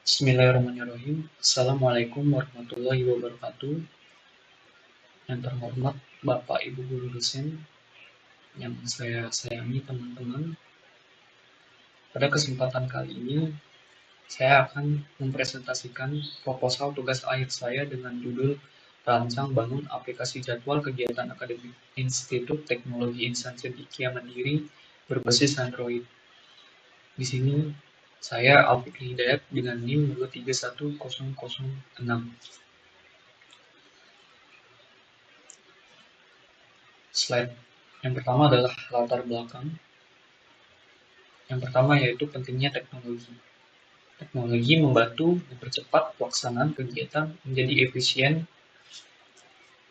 Bismillahirrahmanirrahim. Assalamualaikum warahmatullahi wabarakatuh. Yang terhormat Bapak Ibu Guru dosen yang saya sayangi teman-teman. Pada kesempatan kali ini, saya akan mempresentasikan proposal tugas akhir saya dengan judul Rancang Bangun Aplikasi Jadwal Kegiatan Akademik Institut Teknologi Instansi Dikia Mandiri berbasis Android. Di sini saya Alfikri Hidayat dengan NIM 231006. Slide yang pertama adalah latar belakang. Yang pertama yaitu pentingnya teknologi. Teknologi membantu mempercepat pelaksanaan kegiatan menjadi efisien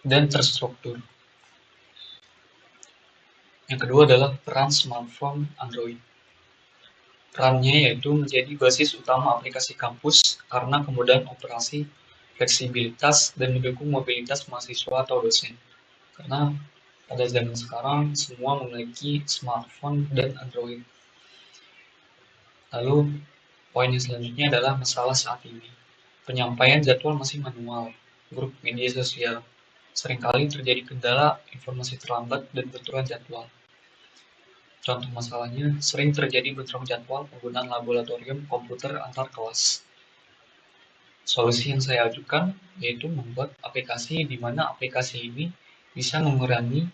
dan terstruktur. Yang kedua adalah peran smartphone Android. Perannya yaitu menjadi basis utama aplikasi kampus karena kemudahan operasi, fleksibilitas, dan mendukung mobilitas mahasiswa atau dosen. Karena pada zaman sekarang semua memiliki smartphone dan Android. Lalu poin yang selanjutnya adalah masalah saat ini. Penyampaian jadwal masih manual, grup media sosial. Seringkali terjadi kendala, informasi terlambat, dan benturan jadwal. Contoh masalahnya, sering terjadi bentrok jadwal penggunaan laboratorium komputer antar kelas. Solusi yang saya ajukan yaitu membuat aplikasi di mana aplikasi ini bisa mengurangi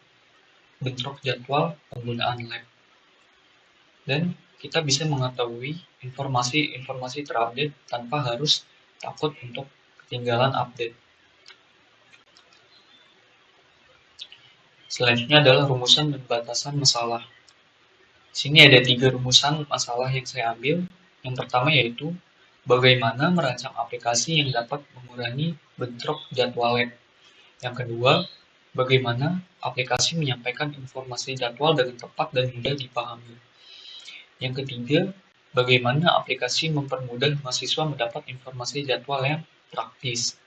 bentrok jadwal penggunaan lab. Dan kita bisa mengetahui informasi-informasi terupdate tanpa harus takut untuk ketinggalan update. Selanjutnya adalah rumusan dan batasan masalah. Di sini ada 3 rumusan masalah yang saya ambil. Yang pertama yaitu bagaimana merancang aplikasi yang dapat mengurangi bentrok jadwal lab. Yang kedua, bagaimana aplikasi menyampaikan informasi jadwal dengan tepat dan mudah dipahami. Yang ketiga, bagaimana aplikasi mempermudah mahasiswa mendapat informasi jadwal yang praktis.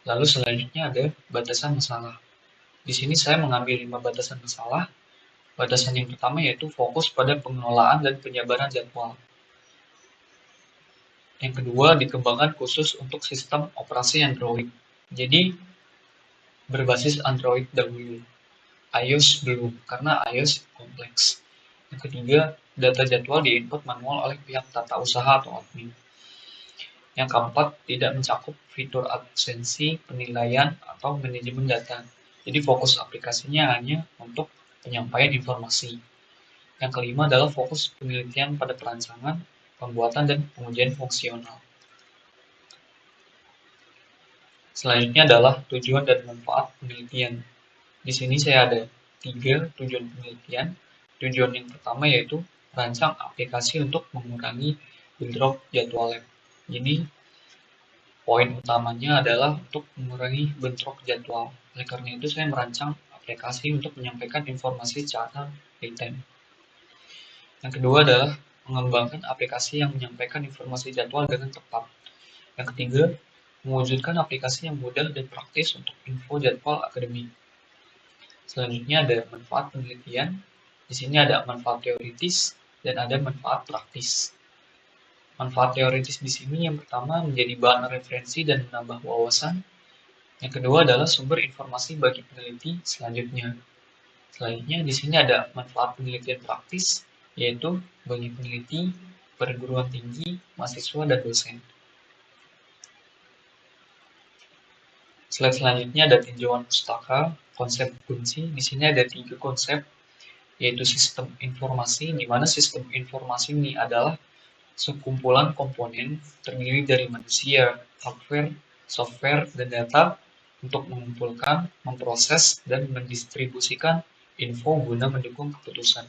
Lalu selanjutnya ada batasan masalah. Di sini saya mengambil 5 batasan masalah. Batasan yang pertama yaitu fokus pada pengelolaan dan penyebaran jadwal. Yang kedua, dikembangkan khusus untuk sistem operasi Android. Jadi, berbasis Android dahulu. iOS belum, karena iOS kompleks. Yang ketiga, data jadwal diinput manual oleh pihak tata usaha atau admin. Yang keempat, tidak mencakup fitur absensi, penilaian, atau manajemen data. Jadi fokus aplikasinya hanya untuk penyampaian informasi. Yang kelima adalah fokus penelitian pada perancangan, pembuatan, dan pengujian fungsional. Selanjutnya adalah tujuan dan manfaat penelitian. Di sini saya ada 3 tujuan penelitian. Tujuan yang pertama yaitu merancang aplikasi untuk mengurangi bentrok jadwal lab. Jadi poin utamanya adalah untuk mengurangi bentrok jadwal. Oleh karena itu saya merancang aplikasi untuk menyampaikan informasi secara real-time. Yang kedua adalah mengembangkan aplikasi yang menyampaikan informasi jadwal dengan tepat. Yang ketiga, mewujudkan aplikasi yang mudah dan praktis untuk info jadwal akademik. Selanjutnya ada manfaat penelitian. Di sini ada manfaat teoritis dan ada manfaat praktis. Manfaat teoritis di sini yang pertama menjadi bahan referensi dan menambah wawasan. Yang kedua adalah sumber informasi bagi peneliti selanjutnya. Selanjutnya di sini ada manfaat penelitian praktis, yaitu bagi peneliti, perguruan tinggi, mahasiswa, dan dosen. Slide selanjutnya ada tinjauan pustaka, konsep kunci. Di sini ada 3 konsep, yaitu sistem informasi, di mana sistem informasi ini adalah sekumpulan komponen terdiri dari manusia, hardware, software, dan data untuk mengumpulkan, memproses, dan mendistribusikan info guna mendukung keputusan.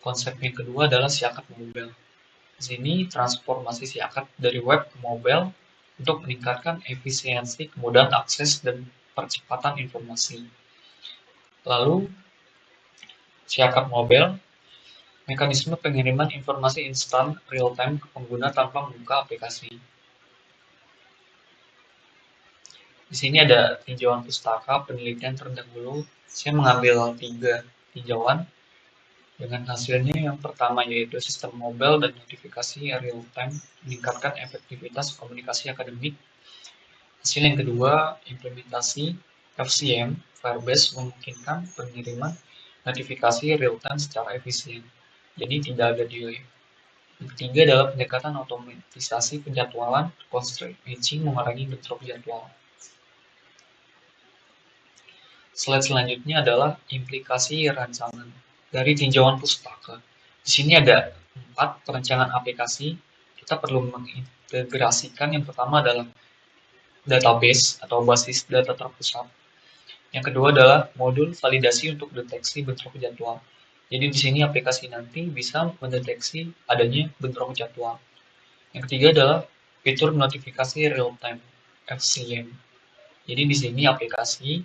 Konsep yang kedua adalah siakat mobile. Di sini transformasi siakat dari web ke mobile untuk meningkatkan efisiensi, kemudahan akses, dan percepatan informasi. Lalu, siakat mobile, mekanisme pengiriman informasi instan real-time ke pengguna tanpa membuka aplikasi. Di sini ada tinjauan pustaka penelitian terdahulu. Saya mengambil 3 tinjauan. Dengan hasilnya yang pertama yaitu sistem mobile dan notifikasi real time meningkatkan efektivitas komunikasi akademik. Hasil yang kedua, implementasi FCM Firebase memungkinkan pengiriman notifikasi real time secara efisien, jadi tidak ada delay. Yang ketiga adalah pendekatan otomatisasi penjadwalan, constraint matching mengurangi bentrok jadwal. Slide selanjutnya adalah implikasi rancangan dari tinjauan pustaka. Di sini ada 4 perancangan aplikasi. Kita perlu mengintegrasikan. Yang pertama adalah database atau basis data terpusat. Yang kedua adalah modul validasi untuk deteksi bentrok jadwal. Jadi di sini aplikasi nanti bisa mendeteksi adanya bentrok jadwal. Yang ketiga adalah fitur notifikasi real time (FCM). Jadi di sini aplikasi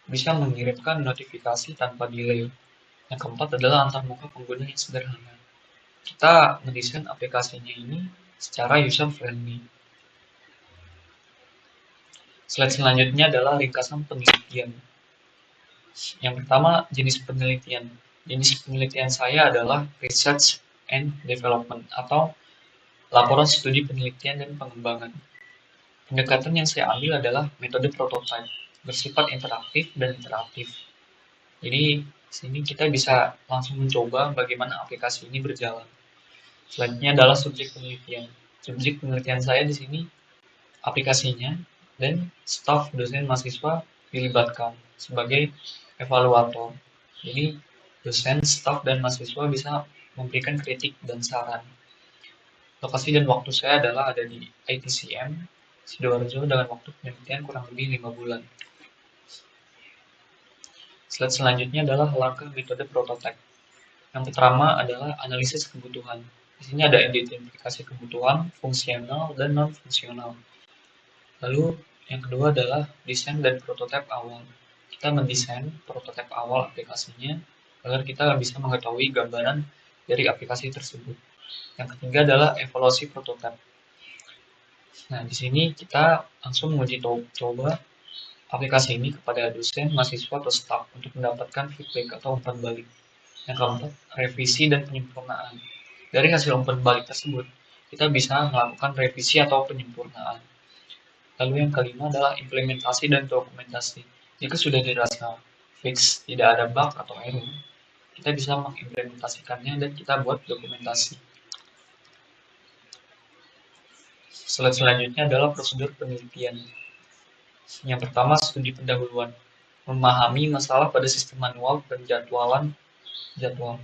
bisa mengirimkan notifikasi tanpa delay. Yang keempat adalah antarmuka pengguna yang sederhana. Kita mendesain aplikasinya ini secara user friendly. Slide selanjutnya adalah ringkasan penelitian. Yang pertama, jenis penelitian. Jenis penelitian saya adalah research and development atau laporan studi penelitian dan pengembangan. Pendekatan yang saya ambil adalah metode prototype, bersifat interaktif dan iteratif. Jadi, sini kita bisa langsung mencoba bagaimana aplikasi ini berjalan. Selanjutnya adalah subjek penelitian. Subjek penelitian saya di sini aplikasinya dan staf dosen mahasiswa dilibatkan sebagai evaluator. Jadi, dosen, staf, dan mahasiswa bisa memberikan kritik dan saran. Lokasi dan waktu saya adalah ada di ITCM Sidoarjo dengan waktu penelitian kurang lebih 5 bulan. Slide selanjutnya adalah langkah metode prototype. Yang pertama adalah analisis kebutuhan. Di sini ada identifikasi kebutuhan fungsional dan non-fungsional. Lalu yang kedua adalah desain dan prototipe awal. Kita mendesain prototipe awal aplikasinya agar kita bisa mengetahui gambaran dari aplikasi tersebut. Yang ketiga adalah evaluasi prototipe. Nah, di sini kita langsung menguji coba aplikasi ini kepada dosen, mahasiswa, atau staf untuk mendapatkan feedback atau umpan balik. Yang keempat, revisi dan penyempurnaan. Dari hasil umpan balik tersebut, kita bisa melakukan revisi atau penyempurnaan. Lalu yang kelima adalah implementasi dan dokumentasi. Jika sudah dirasa fix, tidak ada bug atau error, kita bisa mengimplementasikannya dan kita buat dokumentasi. Slide selanjutnya adalah prosedur penelitian. Yang pertama, studi pendahuluan. Memahami masalah pada sistem manual penjadwalan jadwal.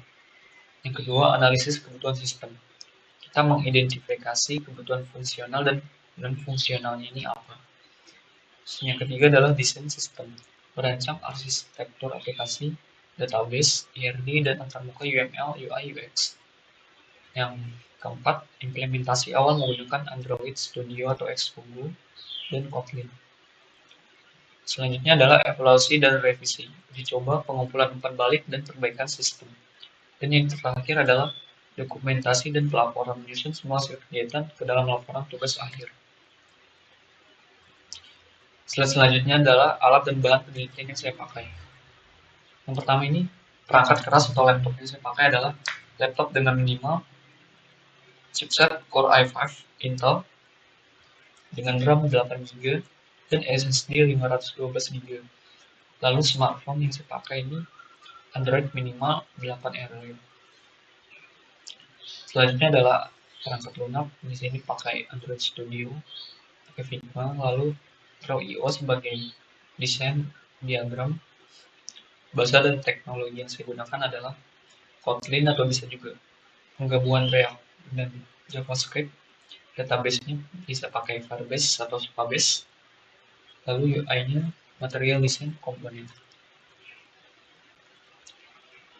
Yang kedua, analisis kebutuhan sistem. Kita mengidentifikasi kebutuhan fungsional dan non-fungsionalnya ini apa. Yang ketiga adalah desain sistem. Merancang arsitektur aplikasi, database, IRD, dan antarmuka UML, UI, UX. Yang keempat, implementasi awal menggunakan Android Studio atau Xcode dan Kotlin. Selanjutnya adalah evaluasi dan revisi. Dicoba pengumpulan umpan balik dan perbaikan sistem. Dan yang terakhir adalah dokumentasi dan pelaporan, menyusun semua hasil kegiatan ke dalam laporan tugas akhir. Slide selanjutnya adalah alat dan bahan penelitian yang saya pakai. Yang pertama ini, perangkat keras atau laptop yang saya pakai adalah laptop dengan minimal chipset Core i5 Intel dengan RAM 8GB dan SSD 512GB. Lalu smartphone yang saya pakai ini Android minimal 8R. Selanjutnya adalah perangkat lunak. Di sini pakai Android Studio, pakai Figma, lalu Pro.io sebagai desain diagram. Bahasa dan teknologi yang saya gunakan adalah Kotlin atau bisa juga penggabungan React dan JavaScript. Database-nya bisa pakai Firebase atau Supabase. Lalu UI-nya material design komponen.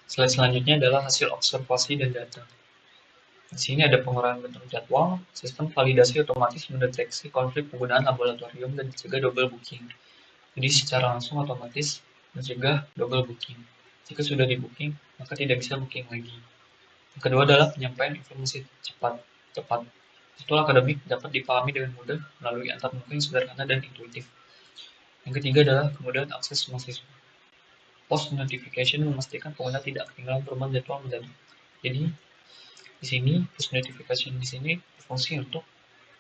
Slide selanjutnya adalah hasil observasi dan data. Di sini ada pengurangan bentrok jadwal, sistem validasi otomatis mendeteksi konflik penggunaan laboratorium dan mencegah double booking. Jadi secara langsung otomatis mencegah double booking. Jika sudah di booking, maka tidak bisa booking lagi. Yang kedua adalah penyampaian informasi tepat. Jadwal akademik dapat dipahami dengan mudah melalui antarmuka yang sederhana dan intuitif. Yang ketiga adalah kemudahan akses mahasiswa. Post notification memastikan pengguna tidak ketinggalan perubahan jadwal mendadak. Jadi di sini push notification di sini berfungsi untuk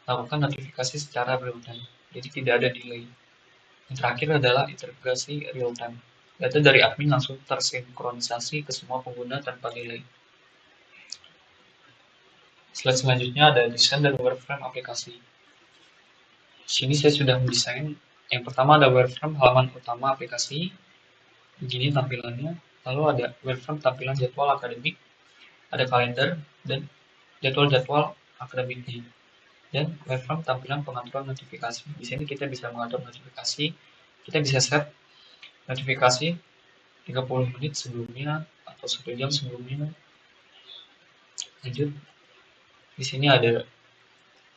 lakukan notifikasi secara real time. Jadi tidak ada delay. Yang terakhir adalah integrasi real time. Data dari admin langsung tersinkronisasi ke semua pengguna tanpa delay. Slide selanjutnya ada desain dan wireframe aplikasi. Di sini saya sudah mendesain. Yang pertama ada wireframe halaman utama aplikasi. Begini tampilannya. Lalu ada wireframe tampilan jadwal akademik, ada kalender dan jadwal-jadwal akademiknya. Dan wireframe tampilan pengaturan notifikasi. Di sini kita bisa mengatur notifikasi. Kita bisa set notifikasi 30 menit sebelumnya atau 1 jam sebelumnya. Lanjut. Di sini ada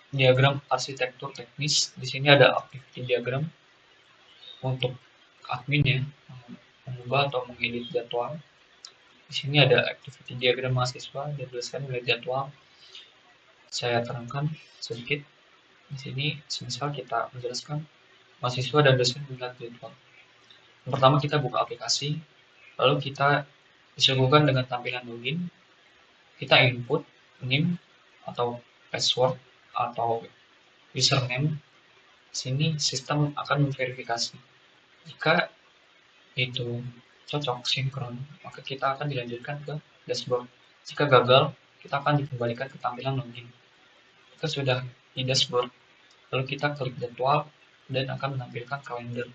diagram arsitektur teknis. Di sini ada activity diagram untuk admin ya, mengubah atau mengedit jadwal. Di sini ada activity diagram mahasiswa dan dosen melihat jadwal. Saya terangkan sedikit. Di sini semisal kita menjelaskan mahasiswa dan dosen melihat jadwal. Yang pertama kita buka aplikasi, lalu kita disuguhkan dengan tampilan login. Kita input name atau password atau username. Di sini sistem akan memverifikasi. Jika itu cocok sinkron, maka kita akan dilanjutkan ke dashboard. Jika gagal, kita akan dikembalikan ke tampilan login. Kita sudah di dashboard, lalu kita klik jadwal dan akan menampilkan kalender.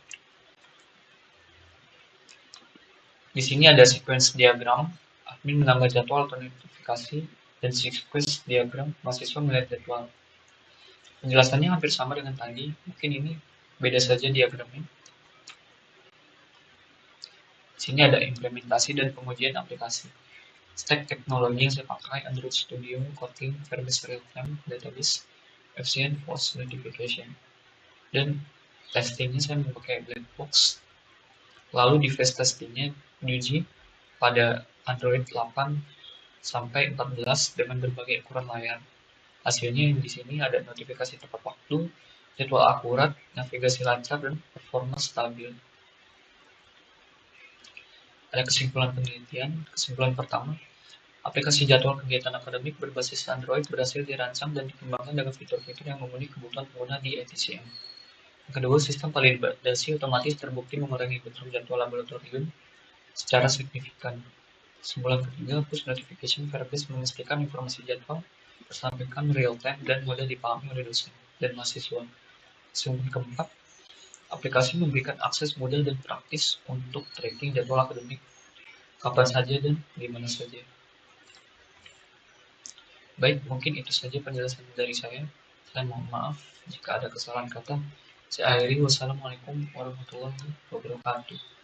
Di sini ada sequence diagram, admin menambah jadwal atau notifikasi, dan sequence diagram mahasiswa melihat jadwal. Penjelasannya hampir sama dengan tadi, mungkin ini beda saja diagramnya. Di sini ada implementasi dan pengujian aplikasi. Stack teknologi yang saya pakai Android Studio, Kotlin, Firebase Real-Time Database, FCN Post Notification. Dan testingnya saya memakai Blackbox. Lalu device testingnya diuji pada Android 8 sampai 14 dengan berbagai ukuran layar. Hasilnya yang di sini ada notifikasi tepat waktu, jadwal akurat, navigasi lancar, dan performa stabil. Ada kesimpulan penelitian. Kesimpulan pertama, aplikasi jadwal kegiatan akademik berbasis Android berhasil dirancang dan dikembangkan dengan fitur-fitur yang memenuhi kebutuhan pengguna di ETCM. Yang kedua, sistem validasi otomatis terbukti mengurangi bentrok jadwal laboratorium secara signifikan. Kesimpulan ketiga, push notification Firebase memastikan informasi jadwal tersampaikan real time dan mudah dipahami oleh dosen dan mahasiswa. Kesimpulan keempat, aplikasi memberikan akses mudah dan praktis untuk tracking jadwal akademik kapan saja dan di mana saja. Baik, mungkin itu saja penjelasan dari saya. Saya mohon maaf jika ada kesalahan kata. Saya akhiri. Wassalamualaikum warahmatullahi wabarakatuh.